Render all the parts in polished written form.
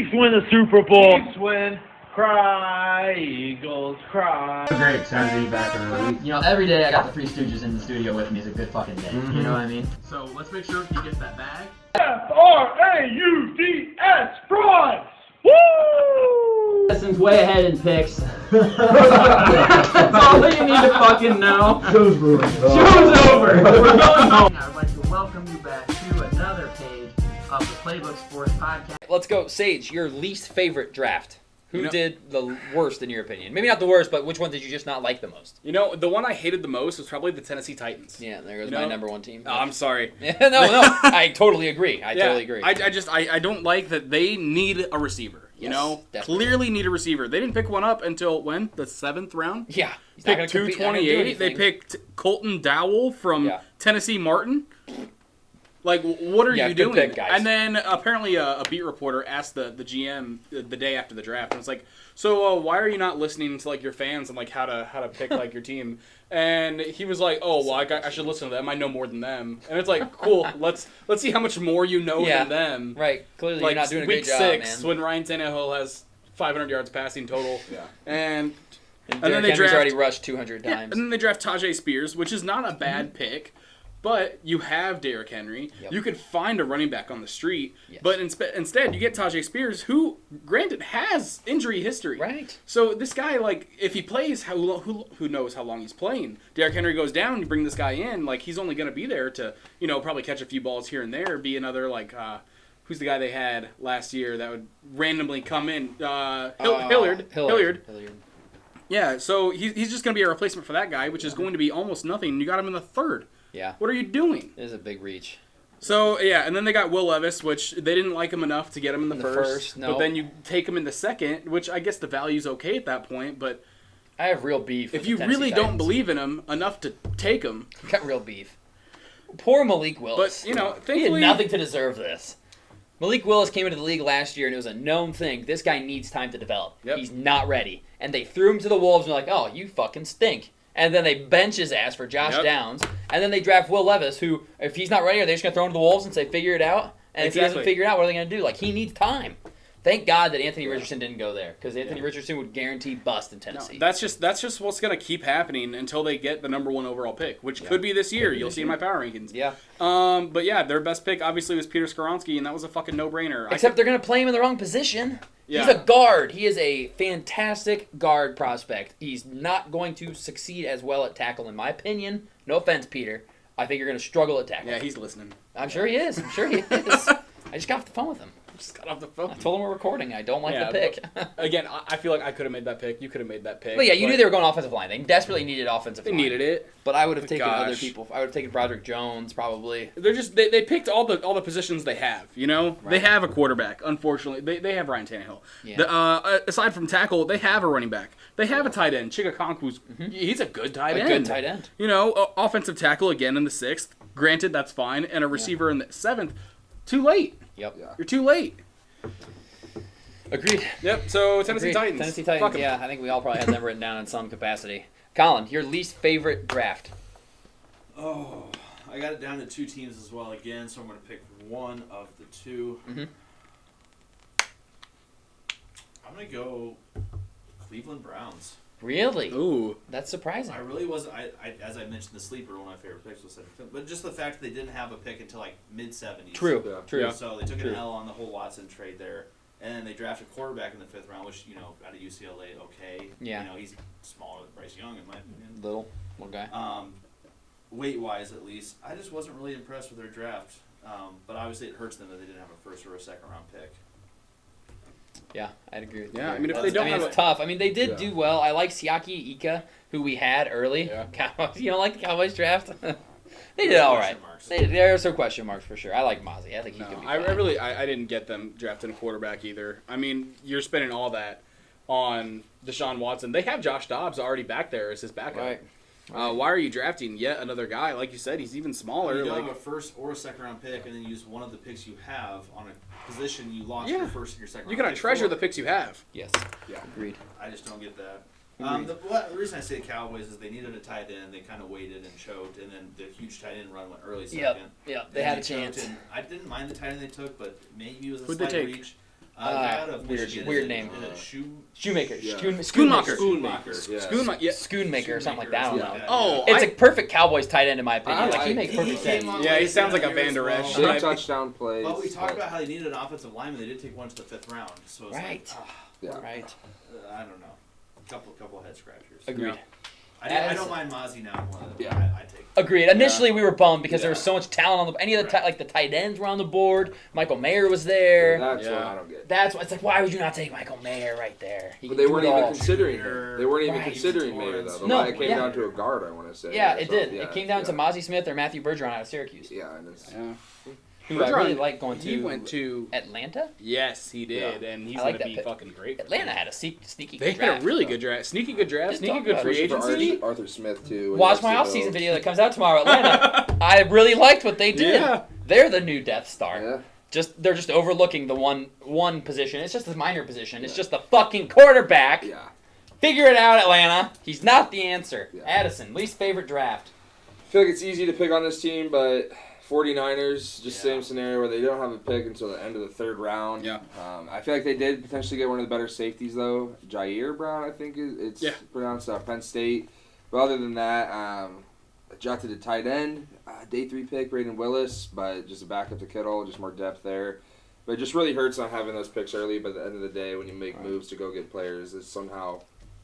Chiefs win the Super Bowl. Chiefs win. Cry, Eagles, cry. Great, excited to be back in the league. You know, every day I got the Three Stooges in the studio with me is a good fucking day. Mm-hmm. You know what I mean? So let's make sure he gets that bag. Frauds! Woo! Justin's way ahead in picks. That's all that you need to fucking know. Show's over. Show's over. We're going home. I would like to welcome you back to another page of the Playbook Sports Podcast. Let's go, Sage. Your least favorite draft. Who You know- did the worst in your opinion? Maybe not the worst, but which one did you just not like the most? You know, the one I hated the most was probably the Tennessee Titans. Yeah, there goes You my know? number one team. Oh, I'm sorry. no, I totally agree. I totally agree. I don't like that they need a receiver. You Yes, know, definitely. clearly need a receiver. They didn't pick one up until when? The 7th round? yeah, he's not gonna Picked compete- not gonna do 228. They anything. picked Colton Dowell from Yeah. Tennessee Martin. Like, what are Yeah, you good doing? pick, guys. And then apparently a beat reporter asked the GM the day after the draft, and was like, "So why are you not listening to like your fans and like how to pick like your team?" And he was like, "Oh, well, I should listen to them. I know more than them." And it's like, cool. Let's see how much more you know Yeah. than them. Right, clearly Like you're not doing a week great job, 6 man. when Ryan Tannehill has 500 yards passing total. Yeah. And And then Derrick they Henry's draft- already rushed 200 yeah, times. and then they draft Tajay Spears, which is not a bad pick, but you have Derrick Henry. Yep. You could find a running back on the street, Yes. but instead you get Tajay Spears, who, granted, has injury history. Right. So this guy, like, if he plays, who knows how long he's playing? Derrick Henry goes down, you bring this guy in, like, he's only going to be there to, you know, probably catch a few balls here and there, be another, like, who's the guy they had last year that would randomly come in? Hilliard. Yeah, so he's just going to be a replacement for that guy, which is going to be almost nothing. You got him in the 3rd. Yeah, What are you doing? it is a big reach. So, yeah, and then they got Will Levis, which they didn't like him enough to get him in the first. no. But then you take him in the 2nd, which I guess the value's okay at that point. But I have real beef. if with you the Tennessee really don't Titans. believe in him enough to take him, got real beef. Poor Malik Willis. but, you know, He did thankfully... nothing to deserve this. Malik Willis came into the league last year, and it was a known thing. This guy needs time to develop. Yep. He's not ready. And they threw him to the Wolves, and they're like, oh, you fucking stink. And then they bench his ass for Josh Yep. Downs. And then they draft Will Levis, who, if he's not ready, are they just going to throw him to the Wolves and say, figure it out? And if he doesn't Exactly. figure it out, what are they going to do? Like, he needs time. Thank God that Anthony Richardson didn't go there, because Anthony Richardson would guarantee bust in No, Tennessee. that's just what's going to keep happening until they get the number 1 overall pick, which could be this year. You'll see in my power rankings. yeah. But yeah, their best pick obviously was Peter Skoronski, and that was a fucking no-brainer. Except they're going to play him in the wrong position. Yeah. He's a guard. He is a fantastic guard prospect. He's not going to succeed as well at tackle, in my opinion. No offense, Peter. I think you're going to struggle at tackle. Yeah, he's listening. I'm sure he is. I just got off the phone with him. Just got off the phone. I told him we're recording. I don't like Yeah, the pick. Again, I feel like I could have made that pick. You could have made that pick. But yeah, you knew they were going offensive line. They desperately needed offensive They line. needed it. But I would have taken other Gosh. people. I would have taken Broderick Jones, probably. They're just they picked all the positions they have. You know, they Right. have a quarterback. Unfortunately, they have Ryan Tannehill. Yeah. Aside from tackle, they have a running back. They have a tight end. Chigakonkwu's he's a good tight A end. good tight end. You know, offensive tackle again in the 6th. Granted, that's fine, and a receiver in the 7th. Too late. Yep. You're too late. Agreed. Yep. So Tennessee Agreed. Titans. Tennessee Fuck Titans, 'em. yeah. I think we all probably had them written down in some capacity. Colin, your least favorite draft? Oh, I got it down to 2 teams as well again, so I'm going to pick one of the 2. Mhm. I'm going to go Cleveland Browns. Really? Ooh. That's surprising. I really was, as I mentioned, the sleeper, one of my favorite picks was 17th. But just the fact that they didn't have a pick until like mid-70s. True. Yeah. True. Yeah. So they took True. an L on the whole Watson trade there. And then they drafted quarterback in the 5th round, which, you know, out of UCLA, okay. Yeah. You know, he's smaller than Bryce Young, in my opinion. Little guy. Weight-wise, at least, I just wasn't really impressed with their draft. But obviously, it hurts them that they didn't have a 1st or a 2nd round pick. Yeah, I'd agree with you. Yeah, I mean, if That's- they don't I mean, have it's tough. I mean, they did Yeah. do well. I like Siaki Ika, who we had early. Yeah. Cowboys. You don't like the Cowboys draft? They did all right. Question marks. There are some question marks for sure. I like Mozzie. I think he's No, gonna be I fine. really I didn't get them drafting a quarterback either. I mean, you're spending all that on Deshaun Watson. They have Josh Dobbs already back there as his backup. Right. Why are you drafting yet another guy? Like you said, he's even smaller. You don't Like, have a 1st or a 2nd round pick, and then use one of the picks you have on a position you lost Yeah. your 1st and your 2nd round you gotta pick treasure for. the picks you have. Yes. Yeah. Agreed. I just don't get that. Agreed. The reason I say Cowboys is they needed a tight end. They kind of waited and choked, and then the huge tight end run went early 2nd. Yep. They And had a choked, chance. and I didn't mind the tight end they took, but maybe it was a Who'd they slight take? reach. Out of weird Michigan, weird is it- name. Is it Shoemaker. Yeah. Schoonmaker. Schoonmaker. Yeah. Schoonmaker or something like that. I don't Shoemaker, know. Oh, It's a perfect Cowboys tight end in my opinion. I Like he like- makes He perfect came sense. on Yeah, he late sounds like that a year Van Der as Esch. well. Big touchdown plays. But we talked but- about how they needed an offensive lineman. They did take one to the 5th round, so it's Right. like, Yeah. Right. I don't know. Couple head scratchers. Agreed. I As- don't mind Mozzie now more than Yeah. I take. Agreed. Initially, we were bummed because there was Yeah. so much talent on the any of the Right. like the tight ends were on the board. Michael Mayer was there. That's what Yeah. I don't get. That's why it's like, why would you not take Michael Mayer right there? He But can they do weren't it even all. considering him. They weren't even Right. considering Mayer though. The No, line it came yeah. down to a guard, I want to say. Yeah, it So, did. yeah, It came down to yeah. Mozzie Smith or Matthew Bergeron out of Syracuse, Yeah, and it's Yeah. who I really Bergeron, like going to. He went to Atlanta. yes, he did, and he's I like gonna that be pick. fucking great. Atlanta had a sneaky They good had draft. a really good draft, sneaky good draft, Just sneaky talk good about free it. for agency. Arthur Smith too. Watch my off-season video that comes out tomorrow. Atlanta. I really liked what they did. Yeah. They're the new Death Star. Yeah. They're just overlooking the one position. It's just a minor position. It's just the fucking quarterback. Yeah. Figure it out, Atlanta. He's not the answer. Yeah. Addison, least favorite draft. I feel like it's easy to pick on this team, but 49ers, just Yeah. same scenario where they don't have a pick until the end of the 3rd round. Yeah. I feel like they did potentially get one of the better safeties, though. Jair Brown, I think it's Yeah. pronounced Penn State. But other than that, drafted a tight end, day 3 pick, Braden Willis, but just a backup to Kittle, just more depth there. But it just really hurts not having those picks early, but at the end of the day, when you make moves to go get players, it's somehow,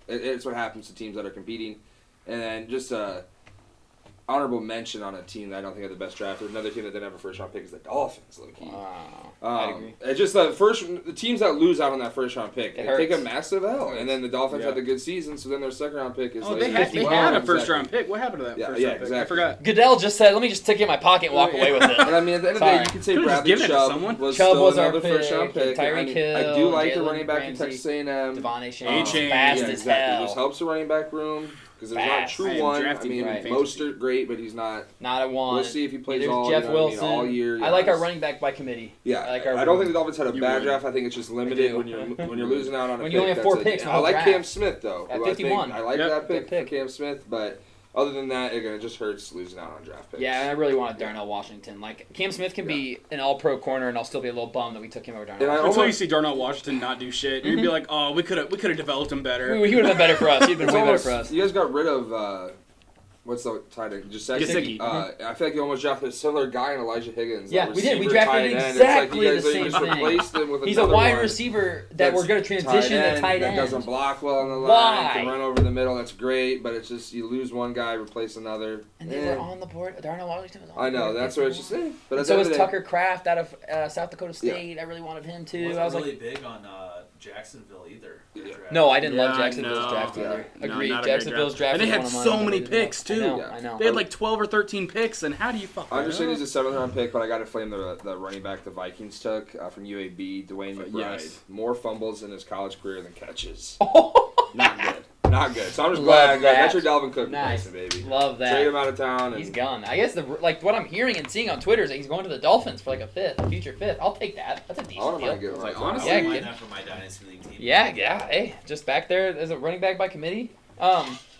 it's what happens to teams that are competing. And then just honorable mention on a team that I don't think had the best draft. Another team that didn't have a first round pick is the Dolphins, low key. Wow. I agree. It's just the teams that lose out on that first round pick, It they take a hurts. massive L. And then the Dolphins Yeah. had the good season, so then their second round pick is Oh, like they had 51. a first round pick. What happened to that Yeah, first yeah, round pick? I exactly. forgot. Goodell just said, "Let me just take it in my pocket and walk away with it." And I mean, at the end of the Sorry. day, you could say Could've just Bradley given it to Chubb someone. was Chubb still was our another first round pick, pick. Tyreek I do Hill, like the Jalen running back Ramsey, in Texas A&M. Devon Achane, Achane, fast Yeah, as exactly. hell. Just helps the running back room because there's not a Fast. true I am one. I drafting mean, him in fantasy. Mostert great, but he's not. Not a one. We'll see if he plays There's all. Jeff you know what I mean, Wilson. all year. I like our yes. running back by committee. Yeah, I like our I don't think the Dolphins had a You bad would. draft. I think it's just limited do. when you're losing out on a When pick. you only have that's 4 a- picks in the I whole like draft. Cam Smith though. At who I think- 51. I like Yep. that pick Good pick. for Cam Smith, but other than that, again, it just hurts losing out on draft picks. Yeah, and I really wanted Darnell Washington. Like Cam Smith can be an All-Pro corner, and I'll still be a little bummed that we took him over Darnell. And I Washington. Until you almost- see Darnell Washington not do shit, you'd be like, oh, we could have developed him better. He would have been better for us. He'd been It's way better almost- for us. You guys got rid of what's the tight end? Gesicki. I feel like you almost drafted a similar guy in Elijah Higgins. Yeah, that we did. We receiver, drafted tight end. It's exactly like you guys the just same thing. replaced him with He's a another wide one receiver that that's we're going to transition to tight that end. doesn't block well on the line, Why? can run over the middle. That's great, but it's just you lose one guy, replace another. And they were on the board. Darnell Washington was on I the know board. that's where it's just. But And at the so end was of the day- Tucker Kraft out of South Dakota State. I really wanted him too. Wasn't I was really like, big on Jacksonville either. Yeah. no, I didn't love Yeah, Jacksonville's no. draft either. No, Agreed. not a great Jacksonville's draft. draft. And they was had one of so mine. many picks, too. I know. Yeah. I know. They had like 12 or 13 picks, and how do you fuck I that understand up? he's a 7th round pick, but I got to flame the running back the Vikings took from UAB, Dwayne McBride. Yes. More fumbles in his college career than catches. Oh, Not good. Not good. So I'm just Love glad I got that. that's your Dalvin Cook Nice. replacement, baby. love that. Trade him out of town. And He's gone. I guess what I'm hearing and seeing on Twitter is that he's going to the Dolphins for like a future fifth. I'll take that. That's a I decent wouldn't deal. mind getting Like, Ryan honestly, I Yeah, wouldn't good. mind that for my dynasty league team. Yeah. Hey, just back there as a running back by committee.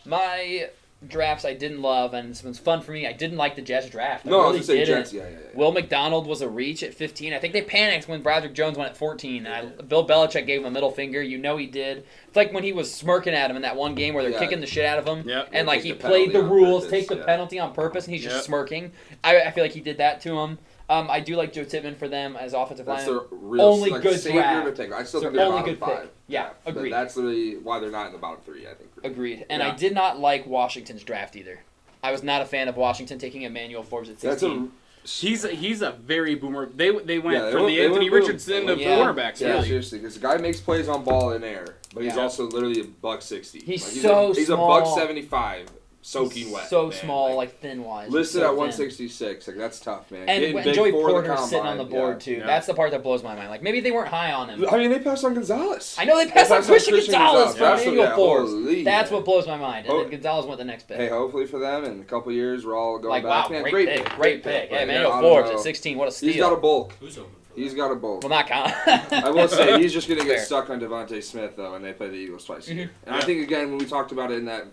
My drafts I didn't love, and this one's fun for me. I didn't like the Jets draft. I No, I really was gonna say didn't. Jets. Yeah. Will McDonald was a reach at 15. I think they panicked when Broderick Jones went at 14. Bill Belichick gave him a middle finger. You know he did. It's like when he was smirking at him in that one game where they're Yeah. kicking the shit out of him. Yep. And like Take he the played the penalty on rules, purpose, take the yeah. penalty on purpose, and he's just Yep. smirking. I feel like he did that to him. I do like Joe Tippmann for them as offensive That's lineman. the real Only like, good savior draft. to take. I still It's think their they're only bottom good 5. pick. Yeah, But agreed. that's literally why they're not in the bottom 3. I think. Agreed. And Yeah. I did not like Washington's draft either. I was not a fan of Washington taking Emmanuel Forbes at 16. That's a He's a very boomer. They went Yeah, they from went- the they Anthony went boom. Richardson of Yeah. cornerbacks, yeah, really. seriously, because the guy makes plays on ball in air, but he's Yeah. also literally a $160. He's Like, so he's small. a $175, soaking He's wet. so man. small, like thin wise. listed so at thin. 166. Like that's tough, man. And, Getting and big Joey for the Porter's sitting on the combine, board too. Yeah. That's the part that blows my mind. Like maybe they weren't high on him. I mean, they passed on Gonzalez. I know they passed on Christian Gonzalez for That's what- Emmanuel yeah, Forbes. holy, That's man. what blows my mind. And Oh. then Gonzalez went the next pick. Hey, hopefully for them, in a couple years, we're all going Like back. wow, Man, great pick, great pick. Yeah, Like, Emmanuel I don't Forbes know. at 16. What a He's got a steal. bulk. Who's open for that? He's got a bulk. Well, not count. I will say he's just going to get Fair. stuck on Devontae Smith though, and they play the Eagles twice a year. Mhm. And I think again when we talked about it in that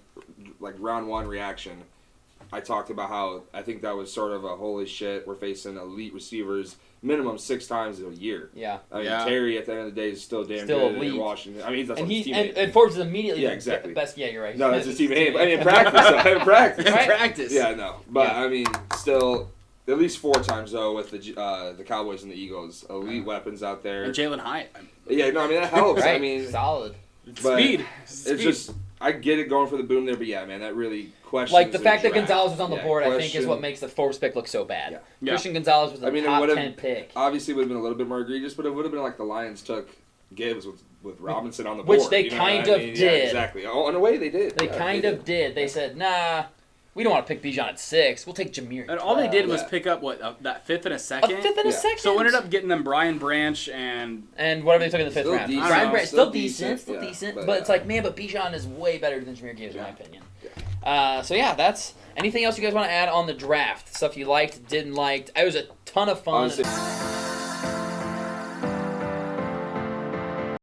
like round 1 reaction, I talked about how I think that was sort of a holy shit. We're facing elite receivers minimum 6 times a year. Yeah. I mean, Yeah. Terry at the end of the day is still damn Still good elite. in Washington. I mean, that's And his he teammate. and Forbes is immediately Yeah, the exactly. best. Yeah, you're right. No, that's his teammate. I mean, in practice, though. In practice. Right. Practice. Yeah, no. But, Yeah. I mean, still, at least 4 times, though, with the Cowboys and the Eagles. Elite weapons out there. And Jalen Hyatt. Yeah, no, I mean, that helps. Right. I mean, Solid. but Speed. it's just, I get it going for the boom there, but yeah, man, that really questions Like the their fact that draft. Gonzalez was on the Yeah, board, I think, is question- what makes the Forbes pick look so bad. Yeah. Yeah. Christian Gonzalez was the I mean, it top would've- 10 pick. Obviously, would have been a little bit more egregious, but it would have been like the Lions took Gibbs with Robinson on the Which board. they you know kind what I of mean? did. Yeah, exactly. Oh, in a way, they did. They Yeah, kind of did. They said, nah, we don't want to pick Bijan at 6. We'll take Jameer. And all they did was Yeah. pick up, that 5th and a a 2nd? 5th and a Yeah. 2nd. So it ended up getting them Brian Branch and And whatever they took in the 5th Still round. decent. Brian Still Branch, still decent, decent, still yeah, decent. but, But it's yeah. like, man, but Bijan is way better than Jameer Gibbs, in my Yeah. opinion. So yeah, that's anything else you guys want to add on the draft? Stuff you liked, didn't like? It was a ton of fun. Honestly,